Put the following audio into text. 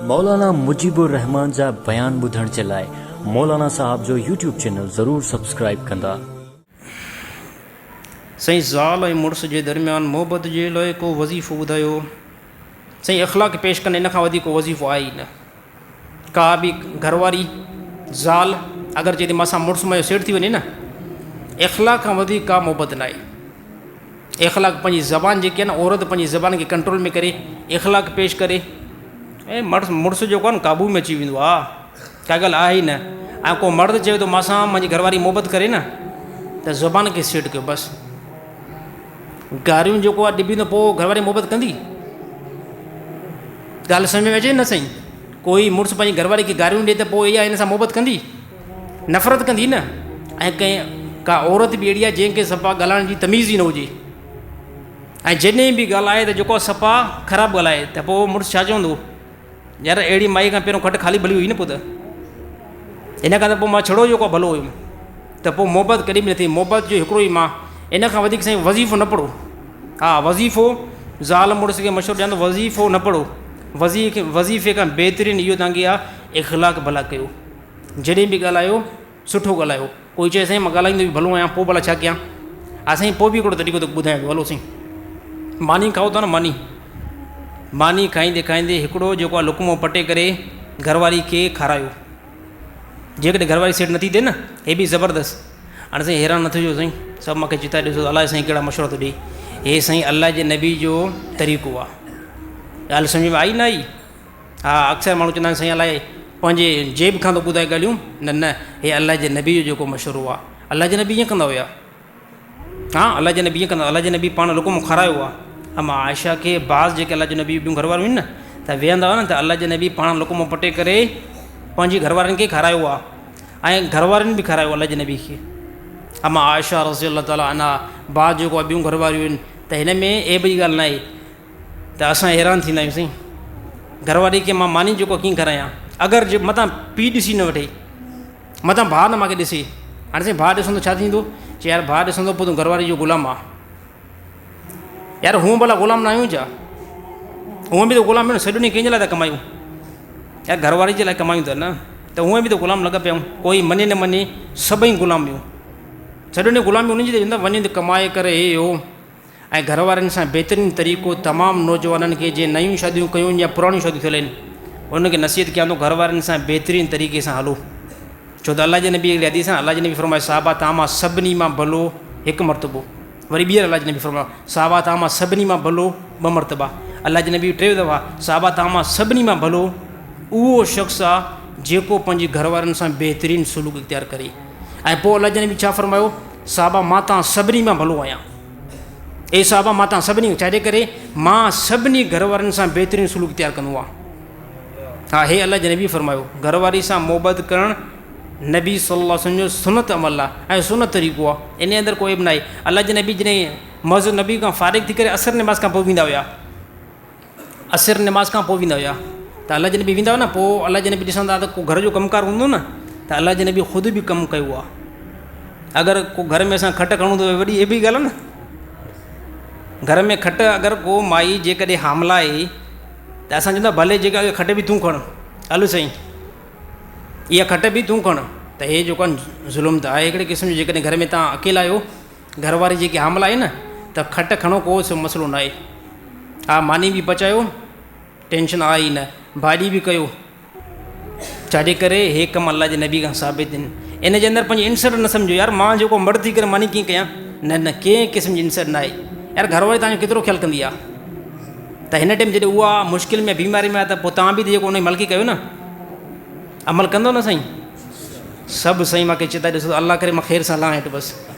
मौलाना मुजीबुर रहमान जा बयान ॿुधण जे लाइ मौलाना साहब जो यूट्यूब चैनल ज़रूर सब्सक्राइब कंदा। सही ज़ाल ऐं मुड़ुस जे दरमियान मोहबत जे लाइ को वज़ीफ़ो ॿुधायो। सही अख़लाक़ पेश कनि, इन खां वधीक को वज़ीफ़ो आहे ई न। का बि घरवारी ज़ाल अगरि चए थी मां सां मुड़ुस मुंहिंजो सेट थी वञे न, इख़लाक़ खां वधीक का मोहबत न आहे। इख़लाक़ पंहिंजी ज़बान जेकी आहे न, औरत पंहिंजी ज़बान खे कंट्रोल में करे इख़लाक़ पेश करे, ऐं मुड़ुस जेको आहे न क़ाबू में अची वेंदो आहे, का ॻाल्हि आहे ई न। ऐं को मर्द चए थो मां सां मुंहिंजी घरवारी मोहबत करे न, त ज़बान खे सेट कयो बसि। गारियूं जेको आहे ॾिबी त पोइ घरवारी मोहबत कंदी? ॻाल्हि सम्झ में अचे न साईं? कोई मुड़ुस पंहिंजी घरवारी खे गारियूं ॾिए त पोइ इहा हिन सां मोहबत कंदी? नफ़रत कंदी न। ऐं कंहिं का औरत बि अहिड़ी आहे जंहिंखे सफ़ा ॻाल्हाइण जी तमीज़ ई न हुजे, ऐं जॾहिं बि ॻाल्हाए त जेको सफ़ा ख़राबु ॻाल्हाए, त पोइ मुड़ुस छा चवंदो? यार अहिड़ी माई खां पहिरियों खटि ख़ाली भली हुई न। पोइ त इन खां त पोइ मां छड़ो जेको भलो हुयुमि, त पोइ मोहबत कॾहिं बि न थी। मोहबत जो हिकिड़ो ई मां इन खां वधीक साईं वज़ीफ़ो न पढ़ो। हा, वज़ीफ़ो ज़ाल मुड़ुस खे मशवरो ॾियां त वज़ीफ़ो न पढ़ो। वज़ीफ़े खां बहितरीनु इहो तव्हांखे आहे इख़लाक़ भला कयो। जॾहिं बि ॻाल्हायो सुठो ॻाल्हायो। कोई चए साईं मां ॻाल्हाईंदो बि भलो आहियां, पोइ भला छा कयां? हा साईं, पोइ बि हिकिड़ो तरीक़ो त ॿुधायां थो, हलो साईं। मानी खाओ था न, मानी खाईंदे खाईंदे हिकिड़ो जेको आहे लुकमो पटे करे घरवारी खे खारायो। जेकॾहिं घरवारी सेट नथी थिए न, हे बि ज़बरदस्त। हाणे साईं हैरान न थियो साईं, सभु मूंखे चिता ॾिसो अलाए साईं कहिड़ा मशवरा थो ॾिए। हे साईं अलाह जे नबी जो तरीक़ो आहे। ॻाल्हि सम्झ में आई न आई? हा, अक्सर माण्हू चवंदा आहिनि साईं अलाए पंहिंजे जेब खां थो ॿुधाए ॻाल्हियूं। न न, हे अलाह जे नबी जो जेको मशवरो आहे। अलाह जे नबी ईअं कंदा हुया। हा, अलाह जे नबी ईअं कंदा। अलाह जे नबी पाण लुकमो खारायो आहे। अमा आयशा खे बाज़ जेके अलाह जे नबी ॿियूं घरवारियूं आहिनि न, त वेहंदा हुआ न, त अलाह जे नबी पाण लुकमो पटे करे पंहिंजी घरवारनि खे खारायो आहे, ऐं घरवारनि बि खारायो अलाह जे नबी खे। अमा आयशा रज़ी अल्लाह ताला अन्हा, बाज़ जेको आहे ॿियूं घरवारियूं आहिनि, त हिन में ए बि ॻाल्हि न आहे। त असां हैरान थींदा आहियूं साईं, घरवारी खे मां मानी जेको कीअं करायां? अगरि जे मथां पीउ ॾिसी न वठे, मथां भाउ न मूंखे ॾिसे, हाणे साईं भाउ ॾिसंदो छा थींदो? चए यार भाउ ॾिसंदो पोइ तूं घरवारी जो ग़ुलाम आहे। यार हूअं भला ग़ुलाम न आहियूं छा? हूअं बि त ग़ुलाम आहियूं न। सॼो ॾींहुं कंहिंजे लाइ था कमायूं? यार घरवारी जे लाइ कमायूं था न, त हूअं बि त ग़ुलाम लॻा पिया आहियूं। कोई मञे न मञे, सभई ग़ुलामियूं। सॼो ॾींहुं ग़ुलामी उन्हनि जी त वञे त कमाए करे हे हो। ऐं घरवारनि सां बहितरीनु तरीक़ो तमामु नौजवाननि खे, जे नयूं शादियूं कयूं या पुराणियूं शादियूं थियल आहिनि, उनखे नसीहत कयां थो घरवारनि सां बहितरीनु तरीक़े सां हलो। छो त अलाह जे नबी हिकिड़ी हदीस आहे, अलाह जे नबी फरमाए साहबा तव्हां मां सभिनी मां भलो हिकु मरतबो। वरी ॿीहर अलाह जे नबी फरमायो साहबा तव्हां मां सभिनी मां भलो ॿ मरतबा। अलाह जे नबी टे दफ़ा साहबा तव्हां मां सभिनी मां भलो उहो शख़्स आहे जेको पंहिंजी घरवारनि सां बहितरीनु सलूक इख़्तियार करे। ऐं पोइ अलाह जे नबी छा फरमायो? साहबा मां तव्हां सभिनी मां भलो आहियां। ए साहबा मां तव्हां सभिनी, छाजे करे? मां सभिनी घरवारनि सां बहितरीनु सलूक इख़्तियार कंदो आहियां। हा, हे अलाह जे नबी फरमायो। घरवारी सां मोहबत करणु नबी सल्लल्लाहु अलैहि वसल्लम जो सुनत अमल आहे ऐं सुनत तरीक़ो आहे। इन अंदरि कोई बि न आहे। अलाह जे नबी जॾहिं मस्जिद नबी खां फ़ारिग़ थी करे असर नमाज़ खां पोइ वेंदा हुया, असर नमाज़ खां पोइ वेंदा हुया, त अलाह जे नबी वेंदा हुआ न, पोइ अलाह जे नबी ॾिसंदा त को घर जो कमुकार हूंदो न, त अलाह जे नबी ख़ुदि बि कमु कयो आहे। अगरि को घर में असां खटि खणूं त वॾी इहा बि ॻाल्हि आहे न। घर में खटि अगरि को माई जेकॾहिं हामला आहे, त असां चवंदा भले जेका खटि बि तूं खण, हलो साईं इहा खटि बि तूं खण। त हे जेको आहे ज़ुल्म त आहे हिकिड़े क़िस्म जो। जेकॾहिं घर में तव्हां अकेला आहियो, घरवारी जेकी हामला आहे न, त खटि खणो, को मसइलो न आहे। हा, मानी बि पचायो, टेंशन आहे ई न। भाॼी बि कयो, छाजे करे हे कमु अलाह जे नबी खां साबित आहिनि। इन जे अंदरि पंहिंजी इंसल्ट न सम्झो यार मां जेको मर्द थी करे मानी कीअं कयां। न न, कंहिं क़िस्म जी इंसल्ट न आहे। यार घरवारी तव्हांजो केतिरो ख़्यालु कंदी आहे? त हिन टाइम जॾहिं उहा मुश्किल में बीमारी में आहे, त पोइ तव्हां बि त जेको उन जी मलकी कयो न, अमल कंदो न साईं? सभु साईं मूंखे चिता ॾिसो अलाह करे मां ख़ैर सां हलां हेठि बसि।